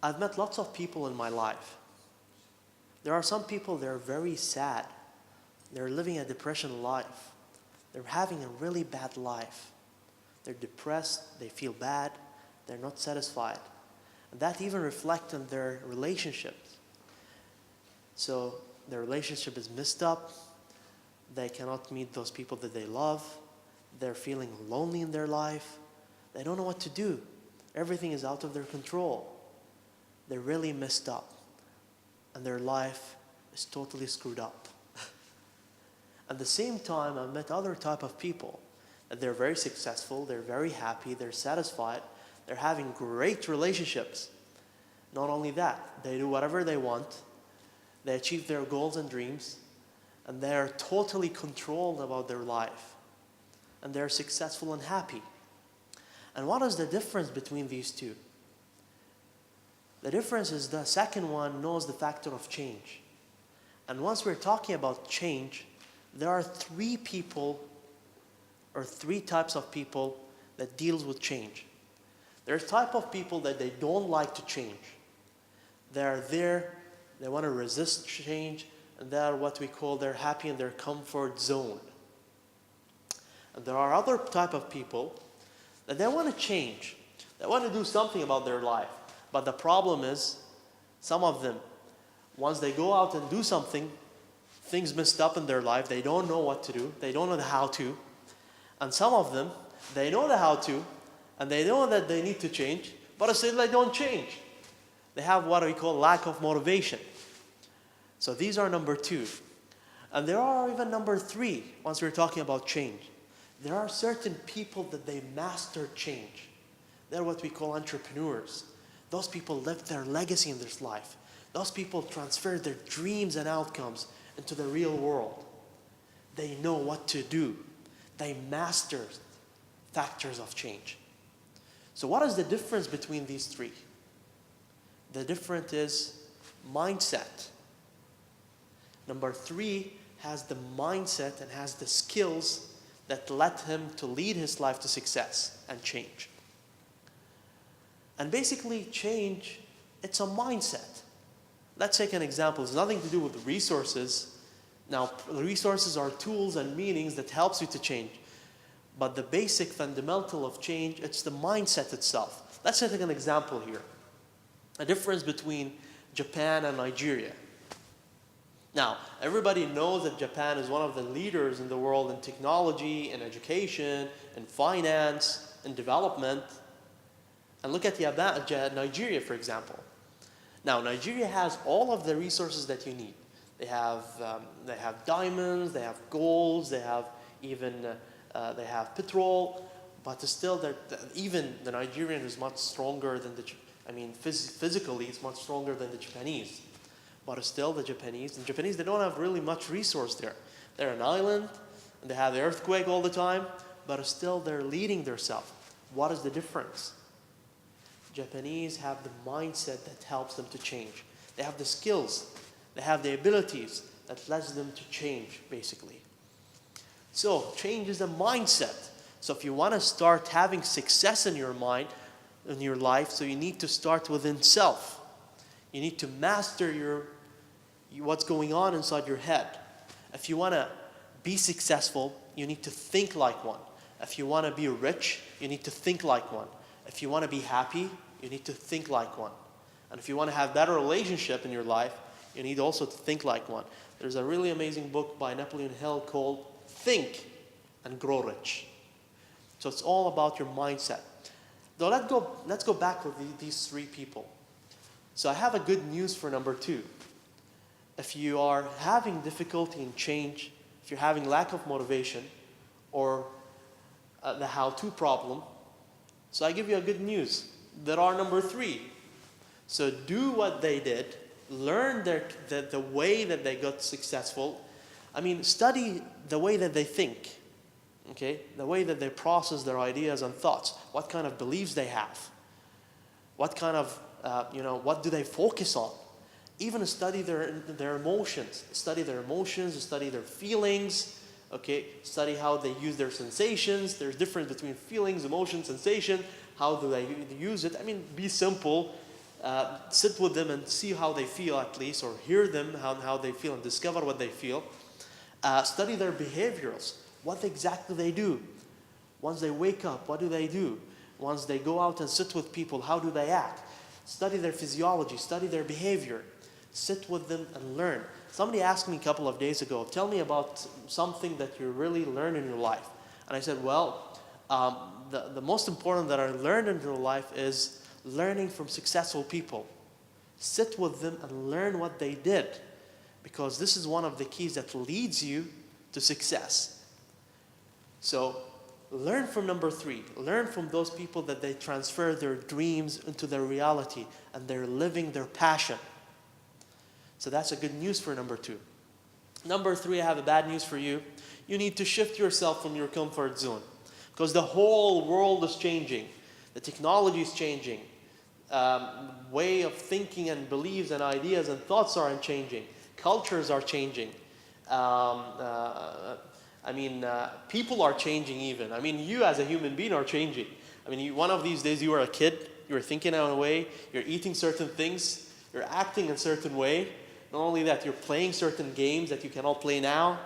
I've met lots of people in my life. There are some people, they're very sad. They're living a depression life. They're having a really bad life. They're depressed, they feel bad, they're not satisfied. And that even reflects on their relationships. So their relationship is messed up. They cannot meet those people that they love. They're feeling lonely in their life. They don't know what to do. Everything is out of their control. They're really messed up. And their life is totally screwed up. At the same time, I've met other type of people that they're very successful, they're very happy, they're satisfied, they're having great relationships. Not only that, they do whatever they want, they achieve their goals and dreams, and they're totally controlled about their life. And they're successful and happy. And what is the difference between these two? The difference is the second one knows the factor of change. And once we're talking about change, there are three people or three types of people that deals with change. There's type of people that they don't like to change. They're there, they want to resist change, and they're what we call they're happy in their comfort zone. And there are other type of people that they want to change. They want to do something about their life. But the problem is, some of them, once they go out and do something, things messed up in their life, they don't know what to do, they don't know the how to. And some of them, they know the how to, and they know that they need to change, but still they don't change. They have what we call lack of motivation. So these are number two. And there are even number three, once we're talking about change. There are certain people that they master change. They're what we call entrepreneurs. Those people left their legacy in this life. Those people transfer their dreams and outcomes into the real world. They know what to do. They master factors of change. So what is the difference between these three? The difference is mindset. Number three has the mindset and has the skills that led him to lead his life to success and change. And basically change, it's a mindset. Let's take an example. It's nothing to do with resources. Now, resources are tools and meanings that helps you to change. But the basic fundamental of change, it's the mindset itself. Let's take an example here. A difference between Japan and Nigeria. Now, everybody knows that Japan is one of the leaders in the world in technology, in education, in finance, in development. And look at Nigeria, for example. Now, Nigeria has all of the resources that you need. They have diamonds, they have golds, they have even they have petrol, but still, even the Nigerian is much stronger than physically, it's much stronger than the Japanese. But still, the Japanese, they don't have really much resource there. They're an island, and they have the earthquake all the time, but still, they're leading themselves. What is the difference? Japanese have the mindset that helps them to change. They have the skills, they have the abilities that lets them to change, basically. So, change is a mindset. So if you want to start having success in your mind, in your life, so you need to start within self. You need to master what's going on inside your head. If you want to be successful, you need to think like one. If you want to be rich, you need to think like one. If you want to be happy, you need to think like one. And if you want to have better relationship in your life, you need also to think like one. There's a really amazing book by Napoleon Hill called Think and Grow Rich. So it's all about your mindset. Now let's go back to these three people. So I have a good news for number two. If you are having difficulty in change, if you're having lack of motivation, or the how-to problem, so I give you a good news. There are number three. So do what they did. Learn the way that they got successful. Study the way that they think. Okay? The way that they process their ideas and thoughts. What kind of beliefs they have. What kind of, what do they focus on? Even study their emotions. Study their emotions, study their feelings. Okay? Study how they use their sensations. There's difference between feelings, emotion, sensation. How do they use it? Be simple. Sit with them and see how they feel at least, or hear them, how they feel, and discover what they feel. Study their behaviors. What exactly they do. Once they wake up, what do they do? Once they go out and sit with people, how do they act? Study their physiology, study their behavior. Sit with them and learn. Somebody asked me a couple of days ago, tell me about something that you really learned in your life. And I said, well, the most important that I learned in your life is learning from successful people. Sit with them and learn what they did, because this is one of the keys that leads you to success. So learn from number 3. Learn from those people that they transfer their dreams into their reality and they're living their passion. So that's a good news for number 2. Number 3, I have a bad news for you. You need to shift yourself from your comfort zone, because the whole world is changing. The technology is changing. Way of thinking and beliefs and ideas and thoughts are changing. Cultures are changing. People are changing even. I mean, you as a human being are changing. I mean, one of these days you were a kid, you were thinking in a way, you're eating certain things, you're acting in a certain way. Not only that, you're playing certain games that you cannot play now,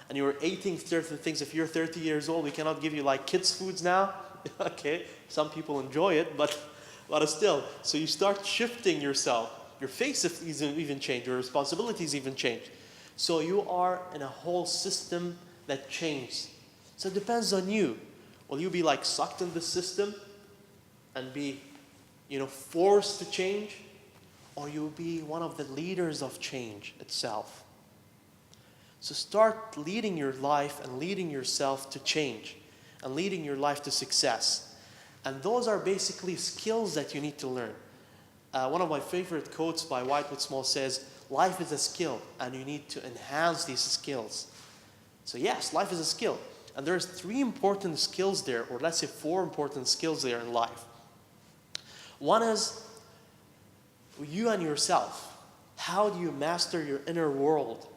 and you're eating certain things. If you're 30 years old, we cannot give you like kids' foods now. Okay, some people enjoy it, but still. So you start shifting yourself. Your face is even changed. Your responsibilities even change. So you are in a whole system that changes. So it depends on you. Will you be like sucked in the system and be, forced to change? Or you'll be one of the leaders of change itself. So start leading your life and leading yourself to change and leading your life to success. And those are basically skills that you need to learn. One of my favorite quotes by Whitewood Small says, life is a skill and you need to enhance these skills. So yes, life is a skill. And there's 3 important skills there, or let's say 4 important skills there in life. One is you and yourself. How do you master your inner world?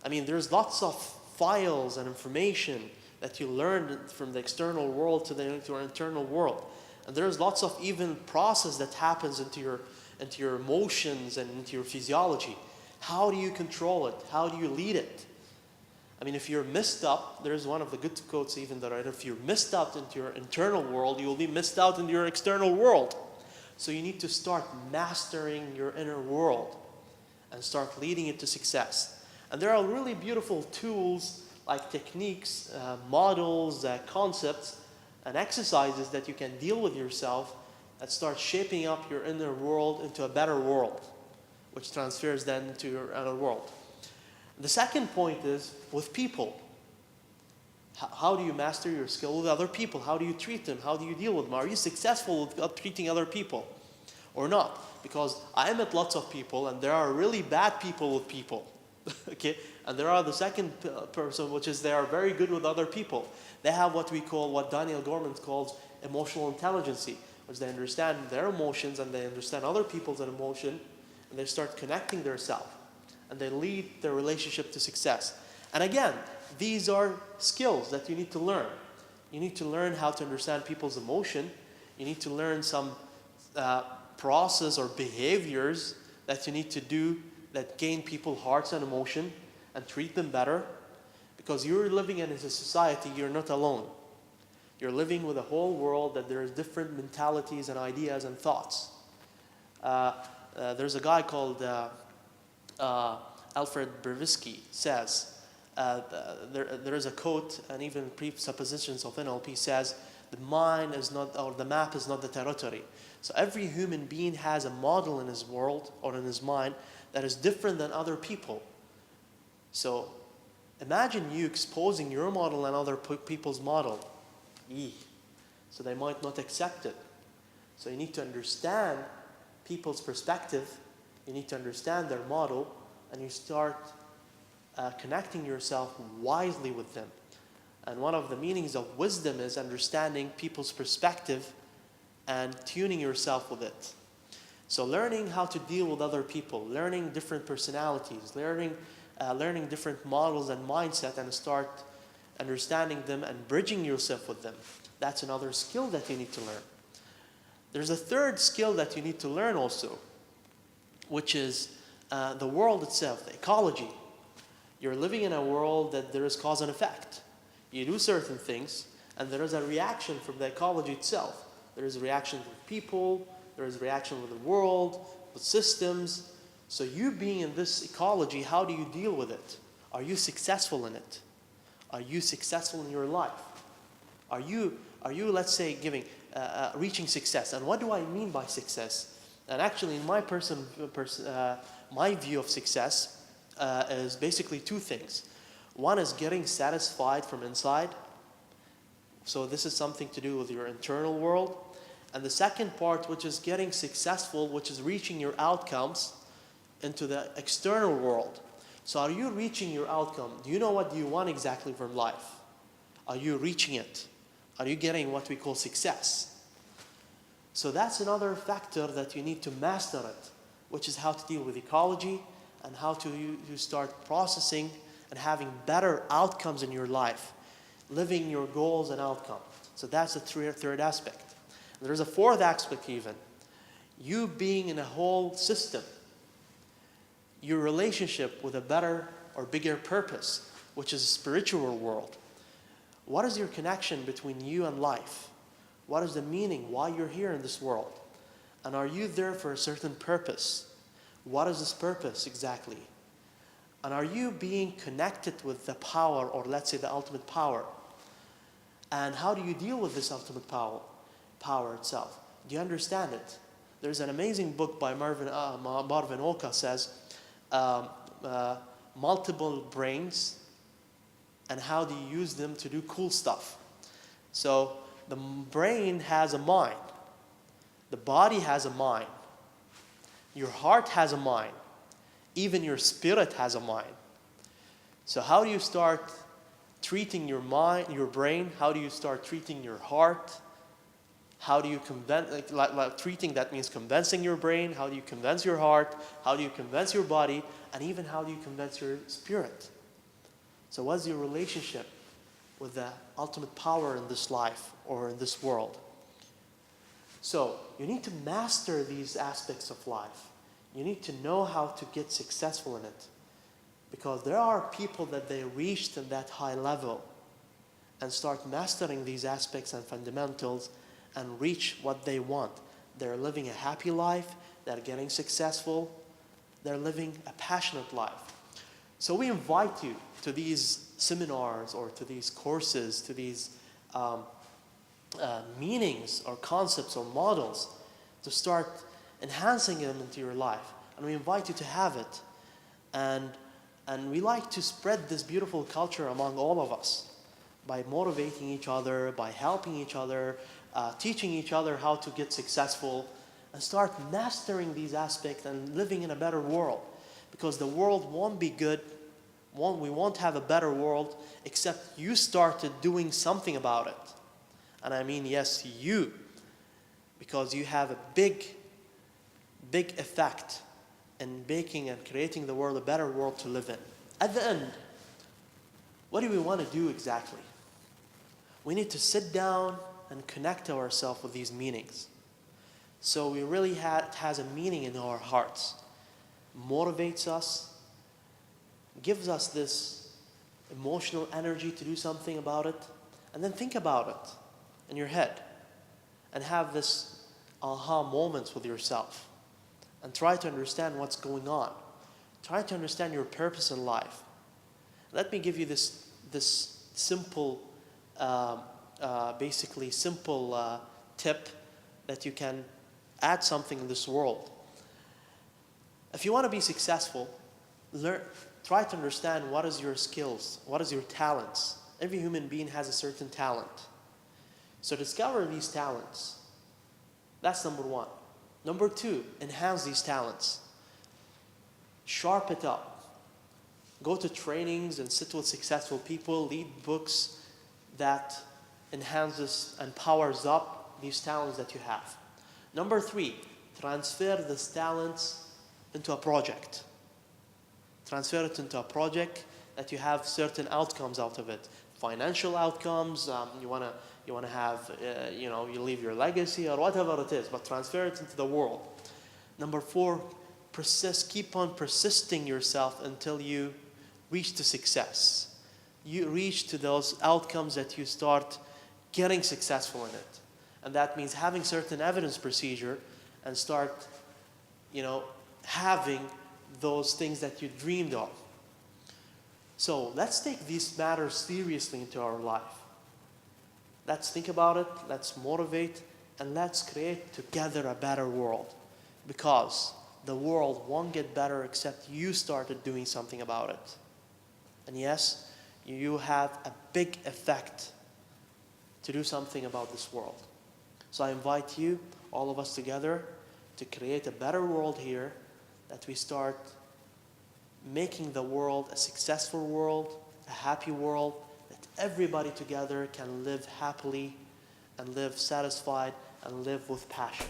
I mean, there's lots of files and information that you learn from the external world to your internal world. And there's lots of even process that happens into your emotions and into your physiology. How do you control it? How do you lead it? I mean, if you're messed up, there's one of the good quotes even that if you're messed up into your internal world, you will be messed out into your external world. So you need to start mastering your inner world and start leading it to success. And there are really beautiful tools like techniques, models, concepts, and exercises that you can deal with yourself that start shaping up your inner world into a better world, which transfers then to your outer world. The second point is with people. How do you master your skill with other people? How do you treat them? How do you deal with them? Are you successful with treating other people or not? Because I met lots of people, and there are really bad people with people. Okay, and there are the second person, which is they are very good with other people. They have what Daniel Gorman calls emotional intelligence, which they understand their emotions and they understand other people's emotion, and they start connecting themselves, and they lead their relationship to success. And again, these are skills that you need to learn. You need to learn how to understand people's emotion. You need to learn some process or behaviors that you need to do that gain people's hearts and emotion and treat them better. Because you're living in a society, you're not alone. You're living with a whole world that there's different mentalities and ideas and thoughts. There's a guy called Alfred Brevisky says, there is a quote, and even presuppositions of NLP says, the mind is not, or the map is not the territory. So every human being has a model in his world or in his mind that is different than other people. So imagine you exposing your model and other people's model. So they might not accept it. So you need to understand people's perspective. You need to understand their model, and you start connecting yourself wisely with them. And one of the meanings of wisdom is understanding people's perspective and tuning yourself with it. So learning how to deal with other people, learning different personalities, learning different models and mindset, and start understanding them and bridging yourself with them. That's another skill that you need to learn. There's a third skill that you need to learn also, which is the world itself, the ecology. You're living in a world that there is cause and effect. You do certain things, and there is a reaction from the ecology itself. There is a reaction with people, there is a reaction with the world, with systems. So you being in this ecology, how do you deal with it? Are you successful in it? Are you successful in your life? Are you let's say, reaching success? And what do I mean by success? And actually, in my my view of success is basically two things. One is getting satisfied from inside. So this is something to do with your internal world. And the second part, which is getting successful, which is reaching your outcomes into the external world. So are you reaching your outcome? Do you know what you want exactly from life? Are you reaching it? Are you getting what we call success? So that's another factor that you need to master it, which is how to deal with ecology and how to start processing and having better outcomes in your life, living your goals and outcomes. So that's the third aspect. And there's a fourth aspect even. You being in a whole system, your relationship with a better or bigger purpose, which is a spiritual world. What is your connection between you and life? What is the meaning? Why you're here in this world? And are you there for a certain purpose? What is this purpose exactly? And are you being connected with the power, or let's say the ultimate power? And how do you deal with this ultimate power itself? Do you understand it? There's an amazing book by Marvin Oka says, multiple brains and how do you use them to do cool stuff. So the brain has a mind. The body has a mind. Your heart has a mind. Even your spirit has a mind. So how do you start treating your mind, your brain? How do you start treating your heart? How do you treating, that means convincing your brain. How do you convince your heart? How do you convince your body? And even how do you convince your spirit? So what's your relationship with the ultimate power in this life or in this world? So you need to master these aspects of life. You need to know how to get successful in it. Because there are people that they reached at that high level and start mastering these aspects and fundamentals and reach what they want. They're living a happy life, they're getting successful, they're living a passionate life. So we invite you to these seminars or to these courses, to these meanings or concepts or models to start enhancing them into your life. And we invite you to have it. And we like to spread this beautiful culture among all of us by motivating each other, by helping each other, teaching each other how to get successful, and start mastering these aspects and living in a better world. Because the world won't be good, we won't have a better world except you started doing something about it. And I mean, yes, you, because you have a big effect in making and creating the world a better world to live in. At the end, what do we want to do exactly? We need to sit down and connect ourselves with these meanings. So we really it has a meaning in our hearts, motivates us, gives us this emotional energy to do something about it, and then think about it in your head and have this aha moments with yourself and try to understand what's going on. Try to understand your purpose in life. Let me give you this simple, basically simple tip that you can add something in this world. If you want to be successful, try to understand what is your skills, what is your talents. Every human being has a certain talent. So discover these talents. That's number one. Number two, enhance these talents. Sharp it up. Go to trainings and sit with successful people. Read books that enhances and powers up these talents that you have. Number three, transfer these talents into a project. Transfer it into a project that you have certain outcomes out of it. Financial outcomes, you want to have, you leave your legacy or whatever it is, but transfer it into the world. Number four, keep on persisting yourself until you reach to success. You reach to those outcomes that you start getting successful in it. And that means having certain evidence procedure and start, having those things that you dreamed of. So let's take these matters seriously into our life. Let's think about it, let's motivate, and let's create together a better world. Because the world won't get better except you started doing something about it. And yes, you have a big effect to do something about this world. So I invite you, all of us together, to create a better world here, that we start making the world a successful world, a happy world, that everybody together can live happily and live satisfied and live with passion.